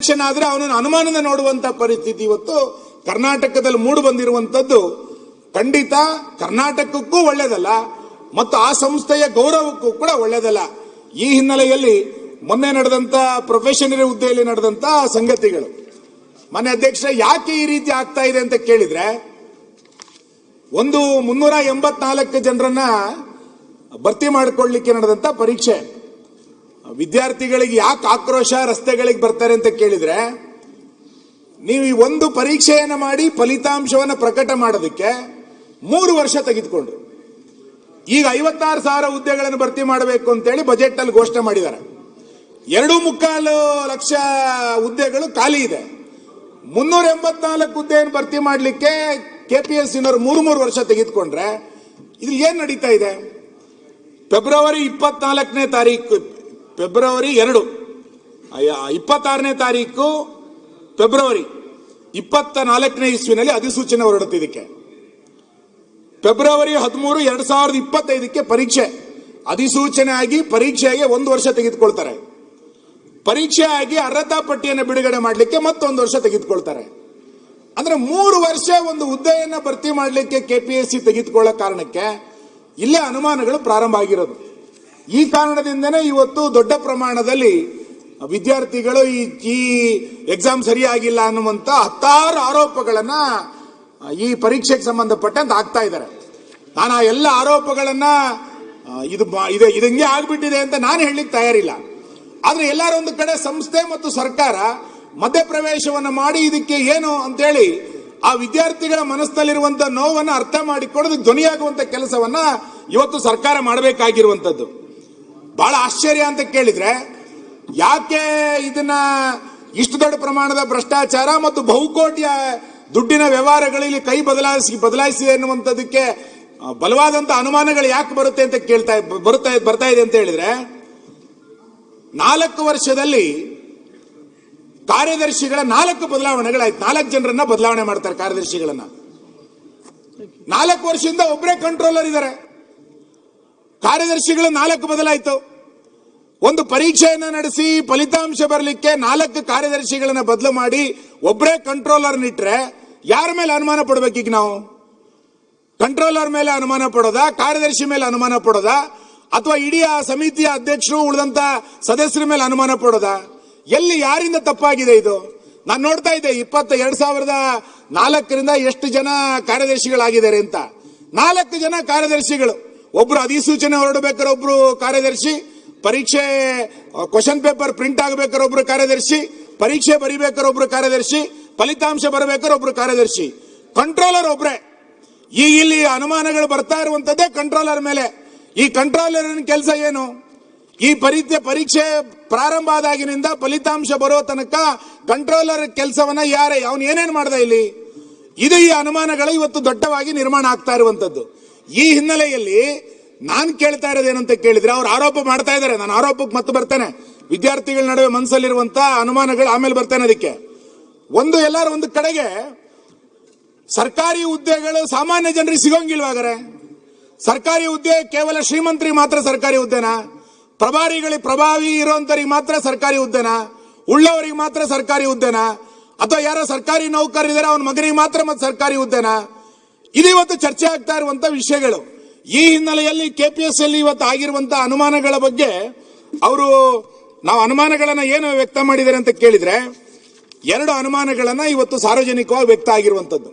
ಆದ್ರೆ ಅವನನ್ನು ಅನುಮಾನದ ನೋಡುವಂತ ಪರಿಸ್ಥಿತಿ ಇವತ್ತು ಕರ್ನಾಟಕದಲ್ಲಿ ಮೂಡು ಬಂದಿರುವಂತದ್ದು ಖಂಡಿತ ಕರ್ನಾಟಕಕ್ಕೂ ಒಳ್ಳೆಯದಲ್ಲ ಮತ್ತು ಆ ಸಂಸ್ಥೆಯ ಗೌರವಕ್ಕೂ ಕೂಡ ಒಳ್ಳೆಯದಲ್ಲ. ಈ ಹಿನ್ನೆಲೆಯಲ್ಲಿ ಮೊನ್ನೆ ನಡೆದಂತ ಪ್ರೊಫೆಷನರಿ ಹುದ್ದೆಯಲ್ಲಿ ನಡೆದಂತ ಸಂಗತಿಗಳು, ಮನೆ ಅಧ್ಯಕ್ಷ ಯಾಕೆ ಈ ರೀತಿ ಆಗ್ತಾ ಇದೆ ಅಂತ ಕೇಳಿದ್ರೆ, ಒಂದು 384 ಜನರನ್ನ ಭರ್ತಿ ಮಾಡಿಕೊಳ್ಳಲಿಕ್ಕೆ ನಡೆದಂತ ಪರೀಕ್ಷೆ, ವಿದ್ಯಾರ್ಥಿಗಳಿಗೆ ಯಾಕೆ ಆಕ್ರೋಶ ರಸ್ತೆಗಳಿಗೆ ಬರ್ತಾರೆ ಅಂತ ಕೇಳಿದ್ರೆ, ನೀವು ಈ ಒಂದು ಪರೀಕ್ಷೆಯನ್ನು ಮಾಡಿ ಫಲಿತಾಂಶವನ್ನು ಪ್ರಕಟ ಮಾಡೋದಕ್ಕೆ 3 ವರ್ಷ ತೆಗೆದುಕೊಂಡ್ರು. ಈಗ 56,000 ಹುದ್ದೆಗಳನ್ನು ಭರ್ತಿ ಮಾಡಬೇಕು ಅಂತೇಳಿ ಬಜೆಟ್ ಅಲ್ಲಿ ಘೋಷಣೆ ಮಾಡಿದ್ದಾರೆ. 2.25 ಲಕ್ಷ ಹುದ್ದೆಗಳು ಖಾಲಿ ಇದೆ. 384 ಹುದ್ದೆಯನ್ನು ಭರ್ತಿ ಮಾಡಲಿಕ್ಕೆ ಕೆಪಿಎಸ್ಸಿನವರು 3 ವರ್ಷ ತೆಗೆದುಕೊಂಡ್ರೆ ಇದು ಏನ್ ನಡೀತಾ ಇದೆ? ಫೆಬ್ರವರಿ 24ನೇ ತಾರೀಕು, ಫೆಬ್ರವರಿ 2, 26ನೇ ತಾರೀಕು ಫೆಬ್ರವರಿ 24ನೇ ಇಸ್ವಿನಲ್ಲಿ ಅಧಿಸೂಚನೆ ಹೊರಡುತ್ತಿದ್ದಕ್ಕೆ, ಫೆಬ್ರವರಿ 13, 2025ಕ್ಕೆ ಪರೀಕ್ಷೆ, ಅಧಿಸೂಚನೆ ಆಗಿ ಪರೀಕ್ಷೆಗೆ 1 ವರ್ಷ ತೆಗೆದುಕೊಳ್ತಾರೆ. ಪರೀಕ್ಷೆ ಆಗಿ ಅರ್ಹತಾ ಪಟ್ಟಿಯನ್ನು ಬಿಡುಗಡೆ ಮಾಡಲಿಕ್ಕೆ ಮತ್ತೊಂದು ವರ್ಷ ತೆಗೆದುಕೊಳ್ತಾರೆ. ಅಂದ್ರೆ 3 ವರ್ಷ ಒಂದು ಹುದ್ದೆಯನ್ನ ಭರ್ತಿ ಮಾಡಲಿಕ್ಕೆ ಕೆಪಿಎಸ್ಸಿ ತೆಗೆದುಕೊಳ್ಳೋ ಕಾರಣಕ್ಕೆ ಇಲ್ಲೇ ಅನುಮಾನಗಳು ಪ್ರಾರಂಭ ಆಗಿರೋದು. ಈ ಕಾರಣದಿಂದನೇ ಇವತ್ತು ದೊಡ್ಡ ಪ್ರಮಾಣದಲ್ಲಿ ವಿದ್ಯಾರ್ಥಿಗಳು ಈ ಎಕ್ಸಾಮ್ ಸರಿಯಾಗಿಲ್ಲ ಅನ್ನುವಂತ 10 ಆರೋಪಗಳನ್ನ ಈ ಪರೀಕ್ಷೆಗೆ ಸಂಬಂಧಪಟ್ಟಂತೆ ಆಗ್ತಾ ಇದ್ದಾರೆ. ನಾನು ಆ ಎಲ್ಲ ಆರೋಪಗಳನ್ನ ಇದು ಹಿಂಗೆ ಆಗ್ಬಿಟ್ಟಿದೆ ಅಂತ ನಾನು ಹೇಳಲಿಕ್ಕೆ ತಯಾರಿಲ್ಲ. ಆದ್ರೆ ಎಲ್ಲಾರು ಒಂದು ಕಡೆ ಸಂಸ್ಥೆ ಮತ್ತು ಸರ್ಕಾರ ಮಧ್ಯಪ್ರವೇಶವನ್ನ ಮಾಡಿ ಇದಕ್ಕೆ ಏನು ಅಂತೇಳಿ ಆ ವಿದ್ಯಾರ್ಥಿಗಳ ಮನಸ್ಸಿನಲ್ಲಿರುವಂತಹ ನೋವನ್ನು ಅರ್ಥ ಮಾಡಿಕೊಳ್ಳೋದು, ಧ್ವನಿಯಾಗುವಂತ ಕೆಲಸವನ್ನ ಇವತ್ತು ಸರ್ಕಾರ ಮಾಡಬೇಕಾಗಿರುವಂತದ್ದು. ಬಹಳ ಆಶ್ಚರ್ಯ ಅಂತ ಕೇಳಿದ್ರೆ, ಯಾಕೆ ಇದನ್ನ ಇಷ್ಟು ದೊಡ್ಡ ಪ್ರಮಾಣದ ಭ್ರಷ್ಟಾಚಾರ ಮತ್ತು ಬಹುಕೋಟಿಯ ದುಡ್ಡಿನ ವ್ಯವಹಾರಗಳಲ್ಲಿ ಕೈ ಬದಲಾಯಿಸಿದೆ ಎನ್ನುವಂಥದ್ದಕ್ಕೆ ಬಲವಾದಂತ ಅನುಮಾನಗಳು ಯಾಕೆ ಬರುತ್ತೆ ಅಂತ ಬರ್ತಾ ಇದೆ ಅಂತ ಹೇಳಿದ್ರೆ, 4 ವರ್ಷದಲ್ಲಿ ಕಾರ್ಯದರ್ಶಿಗಳ 4 ಬದಲಾವಣೆಗಳಾಯ್ತು. 4 ಜನರನ್ನ ಬದಲಾವಣೆ ಮಾಡ್ತಾರೆ ಕಾರ್ಯದರ್ಶಿಗಳನ್ನ. 4 ವರ್ಷದಿಂದ ಒಬ್ಬರೇ ಕಂಟ್ರೋಲರ್ ಇದ್ದಾರೆ. ಕಾರ್ಯದರ್ಶಿಗಳು 4 ಬದಲಾಯಿತು. ಒಂದು ಪರೀಕ್ಷೆಯನ್ನ ನಡೆಸಿ ಫಲಿತಾಂಶ ಬರಲಿಕ್ಕೆ 4 ಕಾರ್ಯದರ್ಶಿಗಳನ್ನ ಬದಲು ಮಾಡಿ ಒಬ್ಬರೇ ಕಂಟ್ರೋಲರ್ ನಿಟ್ರೆ ಯಾರ ಮೇಲೆ ಅನುಮಾನ ಪಡಬೇಕೀಗ ನಾವು? ಕಂಟ್ರೋಲರ್ ಮೇಲೆ ಅನುಮಾನ ಪಡೋದಾ, ಕಾರ್ಯದರ್ಶಿ ಮೇಲೆ ಅನುಮಾನ ಪಡೋದಾ, ಅಥವಾ ಇಡೀ ಆ ಸಮಿತಿಯ ಅಧ್ಯಕ್ಷರು ಉಳಿದಂತ ಸದಸ್ಯರ ಮೇಲೆ ಅನುಮಾನ ಪಡೋದಾ? ಎಲ್ಲಿ ಯಾರಿಂದ ತಪ್ಪಾಗಿದೆ ಇದು? ನಾನು ನೋಡ್ತಾ ಇದ್ದೆ 2004ರಿಂದ ಎಷ್ಟು ಜನ ಕಾರ್ಯದರ್ಶಿಗಳಾಗಿದ್ದಾರೆ ಅಂತ. 4 ಜನ ಕಾರ್ಯದರ್ಶಿಗಳು, ಒಬ್ರು ಅಧಿಸೂಚನೆ ಹೊರಡಬೇಕಾದ್ರೆ ಒಬ್ರು ಕಾರ್ಯದರ್ಶಿ, ಪರೀಕ್ಷೆ ಕ್ವಶನ್ ಪೇಪರ್ ಪ್ರಿಂಟ್ ಆಗಬೇಕಾದ್ರೆ ಒಬ್ರು ಕಾರ್ಯದರ್ಶಿ, ಪರೀಕ್ಷೆ ಬರಿಬೇಕಾದ್ರೆ ಒಬ್ರು ಕಾರ್ಯದರ್ಶಿ, ಫಲಿತಾಂಶ ಬರಬೇಕಾದ್ರೆ ಒಬ್ರು ಕಾರ್ಯದರ್ಶಿ, ಕಂಟ್ರೋಲರ್ ಒಬ್ರೆ. ಈಗ ಇಲ್ಲಿ ಅನುಮಾನಗಳು ಬರ್ತಾ ಇರುವಂತದ್ದೇ ಕಂಟ್ರೋಲರ್ ಮೇಲೆ. ಈ ಕಂಟ್ರೋಲರ್ ಕೆಲಸ ಏನು? ಈ ಪರೀಕ್ಷೆ ಪ್ರಾರಂಭ ಆದಾಗಿನಿಂದ ಫಲಿತಾಂಶ ಬರೋ ತನಕ ಕಂಟ್ರೋಲರ್ ಕೆಲಸವನ್ನ ಅವನು ಏನೇನು ಮಾಡ್ದ ಇಲ್ಲಿ? ಇದು ಈ ಅನುಮಾನಗಳು ಇವತ್ತು ದೊಡ್ಡವಾಗಿ ನಿರ್ಮಾಣ ಆಗ್ತಾ ಇರುವಂತದ್ದು. ಈ ಹಿನ್ನೆಲೆಯಲ್ಲಿ ನಾನು ಕೇಳ್ತಾ ಇರೋದೇನಂತ ಕೇಳಿದ್ರೆ, ಅವ್ರು ಆರೋಪ ಮಾಡ್ತಾ ಇದ್ದಾರೆ. ನಾನು ಆರೋಪಕ್ಕೆ ಮತ್ತೆ ಬರ್ತೇನೆ. ವಿದ್ಯಾರ್ಥಿಗಳ ನಡುವೆ ಮನಸ್ಸಲ್ಲಿರುವಂತ ಅನುಮಾನಗಳು ಆಮೇಲೆ ಬರ್ತೇನೆ. ಅದಕ್ಕೆ ಎಲ್ಲರೂ ಒಂದು ಕಡೆಗೆ ಸರ್ಕಾರಿ ಹುದ್ದೆಗಳು ಸಾಮಾನ್ಯ ಜನರಿಗೆ ಸಿಗೋಂಗಿಲ್ವಾಗರೆ? ಸರ್ಕಾರಿ ಹುದ್ದೆ ಕೇವಲ ಶ್ರೀಮಂತರಿಗೆ ಮಾತ್ರ ಸರ್ಕಾರಿ ಹುದ್ದೆನಾ? ಪ್ರಭಾವಿ ಇರೋಂತರಿಗೆ ಮಾತ್ರ ಸರ್ಕಾರಿ ಹುದ್ದೆನಾ? ಉಳ್ಳವರಿಗೆ ಮಾತ್ರ ಸರ್ಕಾರಿ ಹುದ್ದೆನಾ? ಅಥವಾ ಯಾರೋ ಸರ್ಕಾರಿ ನೌಕರರಿದ್ದಾರೆ ಅವನ ಮಗನಿಗೆ ಮಾತ್ರ ಮತ್ತೆ ಸರ್ಕಾರಿ ಹುದ್ದೆನಾ? ಇದು ಇವತ್ತು ಚರ್ಚೆ ಆಗ್ತಾ ಇರುವಂತ ವಿಷಯಗಳು. ಈ ಹಿನ್ನೆಲೆಯಲ್ಲಿ ಕೆಪಿಎಸ್ ಅಲ್ಲಿ ಇವತ್ತು ಆಗಿರುವಂತಹ ಅನುಮಾನಗಳ ಬಗ್ಗೆ ನಾವು ಅನುಮಾನಗಳನ್ನ ಏನು ವ್ಯಕ್ತ ಮಾಡಿದ್ದಾರೆ ಅಂತ ಕೇಳಿದ್ರೆ, 2 ಅನುಮಾನಗಳನ್ನ ಇವತ್ತು ಸಾರ್ವಜನಿಕವಾಗಿ ವ್ಯಕ್ತ ಆಗಿರುವಂತದ್ದು.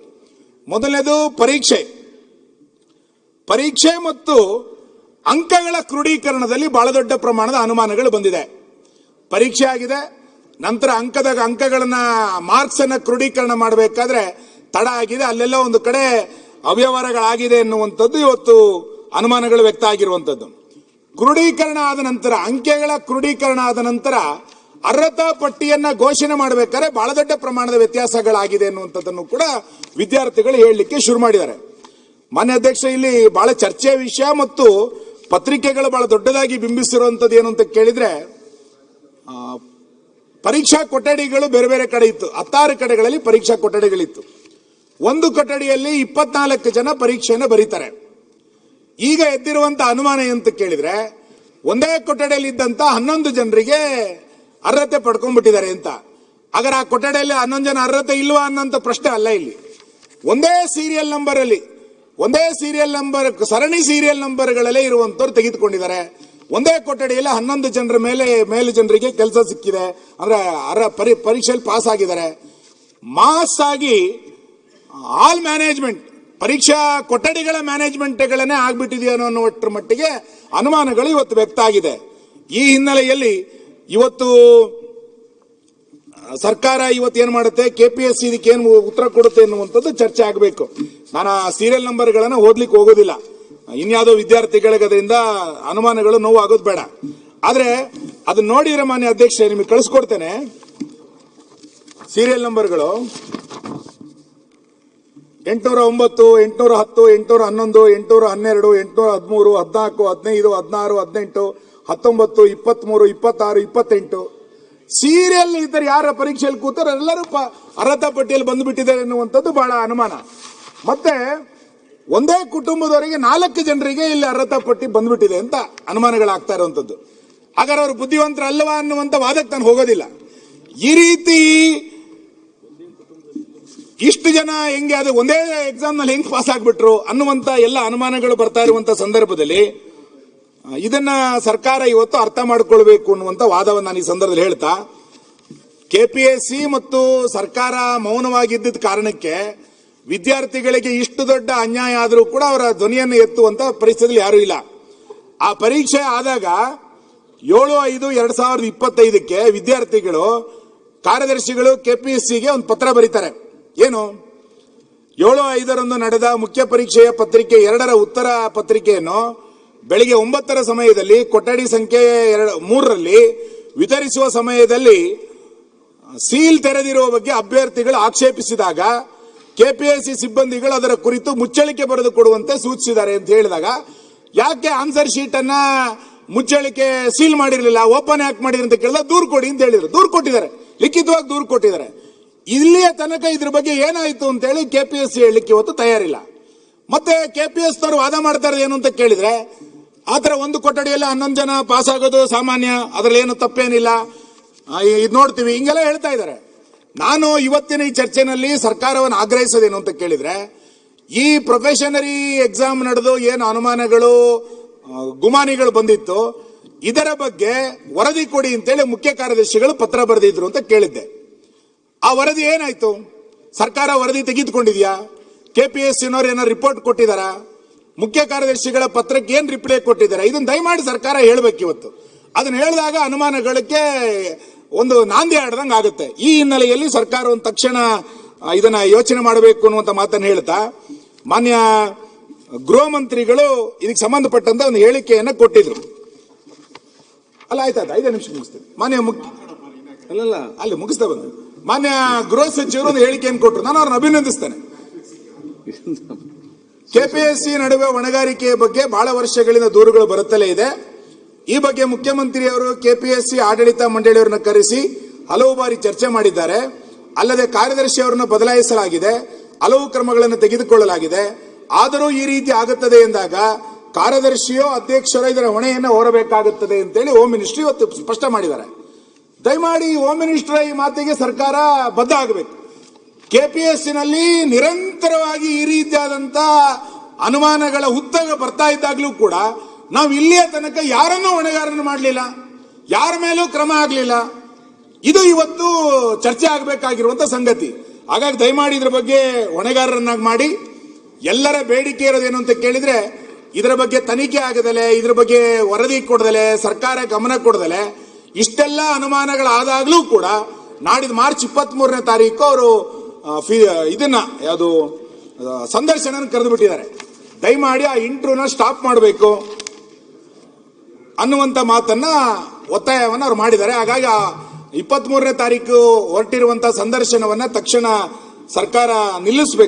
ಮೊದಲನೇದು ಪರೀಕ್ಷೆ ಮತ್ತು ಅಂಕಗಳ ಕ್ರೋಢೀಕರಣದಲ್ಲಿ ಬಹಳ ದೊಡ್ಡ ಪ್ರಮಾಣದ ಅನುಮಾನಗಳು ಬಂದಿದೆ. ಪರೀಕ್ಷೆ ಆಗಿದೆ, ನಂತರ ಅಂಕಗಳನ್ನ ಮಾರ್ಕ್ಸ್ ಅನ್ನ ಕ್ರೋಢೀಕರಣ ಮಾಡಬೇಕಾದ್ರೆ ತಡ ಆಗಿದೆ, ಅಲ್ಲೆಲ್ಲ ಒಂದು ಕಡೆ ಅವ್ಯವಹಾರಗಳಾಗಿದೆ ಎನ್ನುವಂಥದ್ದು ಇವತ್ತು ಅನುಮಾನಗಳು ವ್ಯಕ್ತ ಆಗಿರುವಂತದ್ದು. ಕ್ರೋಢೀಕರಣ ಆದ ನಂತರ, ಅಂಕೆಗಳ ಕ್ರೋಢೀಕರಣ ಆದ ನಂತರ ಅರ್ಹತಾ ಪಟ್ಟಿಯನ್ನ ಘೋಷಣೆ ಮಾಡಬೇಕಾದ್ರೆ ಬಹಳ ದೊಡ್ಡ ಪ್ರಮಾಣದ ವ್ಯತ್ಯಾಸಗಳಾಗಿದೆ ಎನ್ನುವಂಥದ್ದನ್ನು ಕೂಡ ವಿದ್ಯಾರ್ಥಿಗಳು ಹೇಳಲಿಕ್ಕೆ ಶುರು ಮಾಡಿದ್ದಾರೆ. ಮಾನ್ಯ ಅಧ್ಯಕ್ಷ, ಇಲ್ಲಿ ಬಹಳ ಚರ್ಚೆಯ ವಿಷಯ ಮತ್ತು ಪತ್ರಿಕೆಗಳು ಬಹಳ ದೊಡ್ಡದಾಗಿ ಬಿಂಬಿಸಿರುವಂತದ್ದು ಏನು ಅಂತ ಕೇಳಿದ್ರೆ, ಪರೀಕ್ಷಾ ಕೊಠಡಿಗಳು ಬೇರೆ ಬೇರೆ ಕಡೆ ಇತ್ತು. 16 ಕಡೆಗಳಲ್ಲಿ ಪರೀಕ್ಷಾ ಕೊಠಡಿಗಳಿತ್ತು. ಒಂದು ಕೊಠಡಿಯಲ್ಲಿ 24 ಜನ ಪರೀಕ್ಷೆಯನ್ನು ಬರೀತಾರೆ. ಈಗ ಎದ್ದಿರುವಂತ ಅನುಮಾನ ಅಂತ ಕೇಳಿದ್ರೆ, ಒಂದೇ ಕೊಠಡಿಯಲ್ಲಿ ಇದ್ದಂತ 11 ಜನರಿಗೆ ಅರ್ಹತೆ ಪಡ್ಕೊಂಡ್ಬಿಟ್ಟಿದ್ದಾರೆ ಅಂತ. ಹಾಗಾದ್ರೆ ಆ ಕೊಠಡಿಯಲ್ಲಿ 11 ಜನ ಅರ್ಹತೆ ಇಲ್ವಾ ಅನ್ನೋಂಥ ಪ್ರಶ್ನೆ ಅಲ್ಲ ಇಲ್ಲಿ. ಒಂದೇ ಸೀರಿಯಲ್ ನಂಬರ್ ಅಲ್ಲಿ, ಒಂದೇ ಸೀರಿಯಲ್ ನಂಬರ್, ಸರಣಿ ಸೀರಿಯಲ್ ನಂಬರ್ಗಳಲ್ಲೇ ಇರುವಂತವ್ರು ತೆಗೆದುಕೊಂಡಿದ್ದಾರೆ. ಒಂದೇ ಕೊಠಡಿಯಲ್ಲಿ 11 ಜನರ ಮೇಲೆ ಜನರಿಗೆ ಕೆಲಸ ಸಿಕ್ಕಿದೆ ಅಂದ್ರೆ ಪರೀಕ್ಷೆಯಲ್ಲಿ ಪಾಸ್ ಆಗಿದ್ದಾರೆ. ಮಾಸ್ ಆಗಿ ಆಲ್ ಮ್ಯಾನೇಜ್ಮೆಂಟ್, ಪರೀಕ್ಷಾ ಕೊಠಡಿಗಳ ಮ್ಯಾನೇಜ್ಮೆಂಟ್ಗಳನ್ನೇ ಆಗ್ಬಿಟ್ಟಿದೆಯೋ ಅನ್ನುವಷ್ಟರ ಮಟ್ಟಿಗೆ ಅನುಮಾನಗಳು ಇವತ್ತು ವ್ಯಕ್ತ ಆಗಿದೆ. ಈ ಹಿನ್ನೆಲೆಯಲ್ಲಿ ಇವತ್ತು ಸರ್ಕಾರ ಇವತ್ತು ಏನ್ ಮಾಡುತ್ತೆ, KPSC ಇದಕ್ಕೆ ಏನು ಉತ್ತರ ಕೊಡುತ್ತೆ ಎನ್ನುವಂಥದ್ದು ಚರ್ಚೆ ಆಗಬೇಕು. ನಾನು ಆ ಸೀರಿಯಲ್ ನಂಬರ್ಗಳನ್ನು ಓದ್ಲಿಕ್ಕೆ ಹೋಗೋದಿಲ್ಲ, ಇನ್ಯಾವುದೋ ವಿದ್ಯಾರ್ಥಿಗಳಿಗೆ ಅದರಿಂದ ಅನುಮಾನಗಳು ನೋವು ಆಗೋದು ಬೇಡ. ಆದ್ರೆ ಅದನ್ನ ನೋಡಿದ್ರೆ ಮಾನ್ಯ ಅಧ್ಯಕ್ಷ ನಿಮಗೆ ಕಳಿಸ್ಕೊಡ್ತೇನೆ. ಸೀರಿಯಲ್ ನಂಬರ್ಗಳು 809, 810, 811, 812, 813, 14, 15, 16, 18, 19, 20, 26, 28 ಸೀರಿಯಲ್ ಇದ್ದರೆ ಯಾರ ಪರೀಕ್ಷೆಯಲ್ಲಿ ಕೂತಾರ ಎಲ್ಲರೂ ಅರ್ಹತಾ ಪಟ್ಟಿಯಲ್ಲಿ ಬಂದುಬಿಟ್ಟಿದ್ದಾರೆ ಎನ್ನುವಂಥದ್ದು ಬಹಳ ಅನುಮಾನ. ಮತ್ತೆ ಒಂದೇ ಕುಟುಂಬದವರಿಗೆ 4 ಜನರಿಗೆ ಇಲ್ಲಿ ಅರ್ಹತಾ ಪಟ್ಟಿ ಬಂದ್ಬಿಟ್ಟಿದೆ ಅಂತ ಅನುಮಾನಗಳಾಗ್ತಾ ಇರುವಂತದ್ದು. ಹಾಗಾದ್ರೆ ಅವರು ಬುದ್ಧಿವಂತರ ಅಲ್ಲವಾ ಅನ್ನುವಂಥ ವಾದಕ್ಕೆ ನಾನು ಹೋಗೋದಿಲ್ಲ. ಈ ರೀತಿ ಇಷ್ಟು ಜನ ಹೆಂಗೆ ಅದು ಒಂದೇ ಎಕ್ಸಾಮ್ ನಲ್ಲಿ ಹೆಂಗ್ ಪಾಸ್ ಆಗ್ಬಿಟ್ರು ಅನ್ನುವಂತ ಎಲ್ಲ ಅನುಮಾನಗಳು ಬರ್ತಾ ಇರುವಂತ ಸಂದರ್ಭದಲ್ಲಿ ಇದನ್ನ ಸರ್ಕಾರ ಇವತ್ತು ಅರ್ಥ ಮಾಡ್ಕೊಳ್ಬೇಕು ಅನ್ನುವಂತ ವಾದವನ್ನು ನಾನು ಈ ಸಂದರ್ಭದಲ್ಲಿ ಹೇಳ್ತಾ, KPSC ಮತ್ತು ಸರ್ಕಾರ ಮೌನವಾಗಿದ್ದ ಕಾರಣಕ್ಕೆ ವಿದ್ಯಾರ್ಥಿಗಳಿಗೆ ಇಷ್ಟು ದೊಡ್ಡ ಅನ್ಯಾಯ ಆದರೂ ಕೂಡ ಅವರ ಧ್ವನಿಯನ್ನು ಎತ್ತುವಂತ ಪರಿಸ್ಥಿತಿಯಲ್ಲಿ ಯಾರೂ ಇಲ್ಲ. ಆ ಪರೀಕ್ಷೆ ಆದಾಗ 7/5/2025ಕ್ಕೆ ವಿದ್ಯಾರ್ಥಿಗಳು ಕಾರ್ಯದರ್ಶಿಗಳು KPSCಗೆ ಒಂದು ಪತ್ರ ಬರೀತಾರೆ. ಏನು, 7/5 ನಡೆದ ಮುಖ್ಯ ಪರೀಕ್ಷೆಯ ಪತ್ರಿಕೆ 2ರ ಉತ್ತರ ಪತ್ರಿಕೆಯನ್ನು ಬೆಳಿಗ್ಗೆ 9 ಸಮಯದಲ್ಲಿ ಕೊಠಡಿ ಸಂಖ್ಯೆ 3ರಲ್ಲಿ ವಿತರಿಸುವ ಸಮಯದಲ್ಲಿ ಸೀಲ್ ತೆರೆದಿರುವ ಬಗ್ಗೆ ಅಭ್ಯರ್ಥಿಗಳು ಆಕ್ಷೇಪಿಸಿದಾಗ KPSC ಸಿಬ್ಬಂದಿಗಳು ಅದರ ಕುರಿತು ಮುಚ್ಚಳಿಕೆ ಬರೆದು ಕೊಡುವಂತೆ ಸೂಚಿಸಿದ್ದಾರೆ ಅಂತ ಹೇಳಿದಾಗ, ಯಾಕೆ ಆನ್ಸರ್ ಶೀಟ್ ಅನ್ನ ಮುಚ್ಚಳಿಕೆ ಸೀಲ್ ಮಾಡಿರಲಿಲ್ಲ, ಓಪನ್ ಯಾಕೆ ಮಾಡಿದ್ರು ಅಂತ ಕೇಳಿದಾಗ ದೂರು ಕೊಡಿ ಅಂತ ಹೇಳಿದ್ರು. ದೂರು ಕೊಟ್ಟಿದ್ದಾರೆ, ಲಿಖಿತವಾಗಿ ದೂರು ಕೊಟ್ಟಿದ್ದಾರೆ. ಇಲ್ಲಿಯ ತನಕ ಇದ್ರ ಬಗ್ಗೆ ಏನಾಯ್ತು ಅಂತ ಹೇಳಿ KPSC ಹೇಳಲಿಕ್ಕೆ ಇವತ್ತು ತಯಾರಿಲ್ಲ. ಮತ್ತೆ KPSC ಅವರು ವಾದ ಮಾಡ್ತಾ ಇರೋದು ಏನು ಅಂತ ಕೇಳಿದ್ರೆ, ಆತರ ಒಂದು ಕೊಠಡಿಯಲ್ಲಿ 11 ಜನ ಪಾಸ್ ಆಗೋದು ಸಾಮಾನ್ಯ, ಅದರಲ್ಲಿ ಏನು ತಪ್ಪೇನಿಲ್ಲ, ಇದು ನೋಡ್ತೀವಿ, ಹಿಂಗೆಲ್ಲ ಹೇಳ್ತಾ ಇದ್ದಾರೆ. ನಾನು ಇವತ್ತಿನ ಈ ಚರ್ಚೆನಲ್ಲಿ ಸರ್ಕಾರವನ್ನು ಆಗ್ರಹಿಸೋದೇನು ಅಂತ ಕೇಳಿದ್ರೆ, ಈ ಪ್ರೊಫೆಷನರಿ ಎಕ್ಸಾಮ್ ನಡೆದು ಏನು ಅನುಮಾನಗಳು ಗುಮಾನಿಗಳು ಬಂದಿತ್ತು, ಇದರ ಬಗ್ಗೆ ವರದಿ ಕೊಡಿ ಅಂತೇಳಿ ಮುಖ್ಯ ಕಾರ್ಯದರ್ಶಿಗಳು ಪತ್ರ ಬರೆದಿದ್ರು ಅಂತ ಕೇಳಿದ್ದೆ. ಆ ವರದಿ ಏನಾಯ್ತು? ಸರ್ಕಾರ ವರದಿ ತೆಗೆದುಕೊಂಡಿದ್ಯಾ? KPSCನವ್ರು ಏನಾದ್ರು ರಿಪೋರ್ಟ್ ಕೊಟ್ಟಿದಾರಾ? ಮುಖ್ಯ ಕಾರ್ಯದರ್ಶಿಗಳ ಪತ್ರಕ್ಕೆ ಏನ್ ರಿಪ್ಲೈ ಕೊಟ್ಟಿದ್ದಾರೆ? ಇದನ್ನ ದಯಮಾಡಿ ಸರ್ಕಾರ ಹೇಳ್ಬೇಕು ಇವತ್ತು. ಅದನ್ನ ಹೇಳಿದಾಗ ಅನುಮಾನಗಳಿಗೆ ಒಂದು ನಾಂದಿ ಆಡ್ದಂಗೆ ಆಗುತ್ತೆ. ಈ ಹಿನ್ನೆಲೆಯಲ್ಲಿ ಸರ್ಕಾರ ಒಂದು ತಕ್ಷಣ ಇದನ್ನ ಯೋಚನೆ ಮಾಡಬೇಕು ಅನ್ನುವಂತ ಮಾತನ್ನು ಹೇಳ್ತಾ, ಮಾನ್ಯ ಗೃಹ ಮಂತ್ರಿಗಳು ಇದಕ್ಕೆ ಸಂಬಂಧಪಟ್ಟಂತ ಒಂದು ಹೇಳಿಕೆಯನ್ನ ಕೊಟ್ಟಿದ್ರು. ಅಲ್ಲ, ಆಯ್ತಾಯ್ತು, 5 ನಿಮಿಷ ಮುಗಿಸ್ತೇನೆ. ಮಾನ್ಯ ಅಲ್ಲಲ್ಲ ಅಲ್ಲಿ ಮುಗಿಸ್ತಾ ಬಂದ ಮಾನ್ಯ ಗೃಹ ಸಚಿವರು ಒಂದು ಹೇಳಿಕೆಯನ್ನು ಕೊಟ್ಟರು. ನಾನು ಅವ್ರನ್ನ ಅಭಿನಂದಿಸ್ತೇನೆ. KPSC ನಡುವೆ ಹೊಣೆಗಾರಿಕೆಯ ಬಗ್ಗೆ ಬಹಳ ವರ್ಷಗಳಿಂದ ದೂರುಗಳು ಬರುತ್ತಲೇ ಇದೆ. ಈ ಬಗ್ಗೆ ಮುಖ್ಯಮಂತ್ರಿಯವರು KPSC ಆಡಳಿತ ಮಂಡಳಿಯವರನ್ನ ಕರೆಸಿ ಹಲವು ಬಾರಿ ಚರ್ಚೆ ಮಾಡಿದ್ದಾರೆ. ಅಲ್ಲದೆ ಕಾರ್ಯದರ್ಶಿ ಅವರನ್ನು ಬದಲಾಯಿಸಲಾಗಿದೆ, ಹಲವು ಕ್ರಮಗಳನ್ನು ತೆಗೆದುಕೊಳ್ಳಲಾಗಿದೆ. ಆದರೂ ಈ ರೀತಿ ಆಗುತ್ತದೆ ಎಂದಾಗ ಕಾರ್ಯದರ್ಶಿಯೋ ಅಧ್ಯಕ್ಷರೋ ಇದರ ಹೊಣೆಯನ್ನು ಹೊರಬೇಕಾಗುತ್ತದೆ ಅಂತೇಳಿ ಹೋಮ್ ಮಿನಿಸ್ಟ್ರಿ ಇವತ್ತು ಸ್ಪಷ್ಟ ಮಾಡಿದ್ದಾರೆ. ದಯಮಾಡಿ ಹೋಮ್ ಮಿನಿಸ್ಟರ್ ಈ ಮಾತಿಗೆ ಸರ್ಕಾರ ಬದ್ಧ ಆಗಬೇಕು. KPSCನಲ್ಲಿ ನಿರಂತರವಾಗಿ ಈ ರೀತಿಯಾದಂತ ಅನುಮಾನಗಳ ಹುತ್ತಗ ಬರ್ತಾ ಇದ್ದಾಗಲೂ ಕೂಡ ನಾವು ಇಲ್ಲಿಯ ತನಕ ಯಾರನ್ನೂ ಹೊಣೆಗಾರನ್ನು ಮಾಡಲಿಲ್ಲ, ಯಾರ ಮೇಲೂ ಕ್ರಮ ಆಗಲಿಲ್ಲ. ಇದು ಇವತ್ತು ಚರ್ಚೆ ಆಗಬೇಕಾಗಿರುವಂತ ಸಂಗತಿ. ಹಾಗಾಗಿ ದಯಮಾಡಿ ಇದ್ರ ಬಗ್ಗೆ ಹೊಣೆಗಾರರನ್ನಾಗಿ ಮಾಡಿ, ಎಲ್ಲರ ಬೇಡಿಕೆ ಇರೋದೇನು ಅಂತ ಕೇಳಿದ್ರೆ ಇದರ ಬಗ್ಗೆ ತನಿಖೆ ಆಗದಲೆ, ಇದ್ರ ಬಗ್ಗೆ ವರದಿ ಕೊಡದಲೆ, ಸರ್ಕಾರ ಗಮನ ಕೊಡದಲೆ, ಇಷ್ಟೆಲ್ಲ ಅನುಮಾನಗಳಾದಾಗ್ಲೂ ಕೂಡ ನಾಡಿದ್ದು ಮಾರ್ಚ್ 23ನೇ ತಾರೀಕು ಅವರು ಇದನ್ನ ಯಾವುದು ಸಂದರ್ಶನ ಕರೆದು ಬಿಟ್ಟಿದ್ದಾರೆ. ದಯಮಾಡಿ ಆ ಇಂಟರ್ವ್ಯೂನ ಸ್ಟಾಪ್ ಮಾಡಬೇಕು ಅನ್ನುವಂತ ಮಾತನ್ನ ಒತ್ತಾಯವನ್ನ ಅವ್ರು ಮಾಡಿದ್ದಾರೆ. ಹಾಗಾಗಿ 23ನೇ ತಾರೀಕು ಹೊರಟಿರುವಂತಹ ಸಂದರ್ಶನವನ್ನ ತಕ್ಷಣ ಸರ್ಕಾರ ನಿಲ್ಲಿಸಬೇಕು.